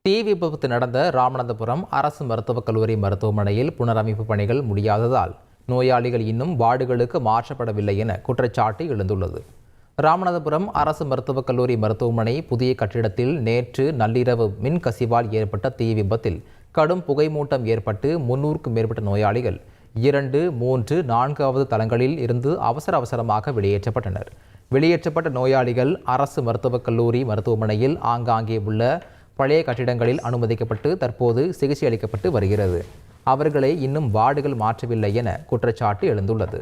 தீ விபத்து நடந்த ராமநாதபுரம் அரசு மருத்துவக் கல்லூரி மருத்துவமனையில் புனரமைப்பு பணிகள் முடியாததால் நோயாளிகள் இன்னும் வார்டுகளுக்கு மாற்றப்படவில்லை என குற்றச்சாட்டு எழுந்துள்ளது. ராமநாதபுரம் அரசு மருத்துவக் கல்லூரி மருத்துவமனை புதிய கட்டிடத்தில் நேற்று நள்ளிரவு மின் கசிவால் ஏற்பட்ட தீ விபத்தில் கடும் புகைமூட்டம் ஏற்பட்டு 300க்கும் மேற்பட்ட நோயாளிகள் 2, 3, 4வது தளங்களில் இருந்து அவசரமாக வெளியேற்றப்பட்டனர். வெளியேற்றப்பட்ட நோயாளிகள் அரசு மருத்துவக் கல்லூரி மருத்துவமனையில் ஆங்காங்கே உள்ள பழைய கட்டிடங்களில் அனுமதிக்கப்பட்டு தற்போது சிகிச்சை அளிக்கப்பட்டு வருகிறது. அவர்களை இன்னும் வார்டுகள் மாற்றவில்லை என குற்றச்சாட்டு எழுந்துள்ளது.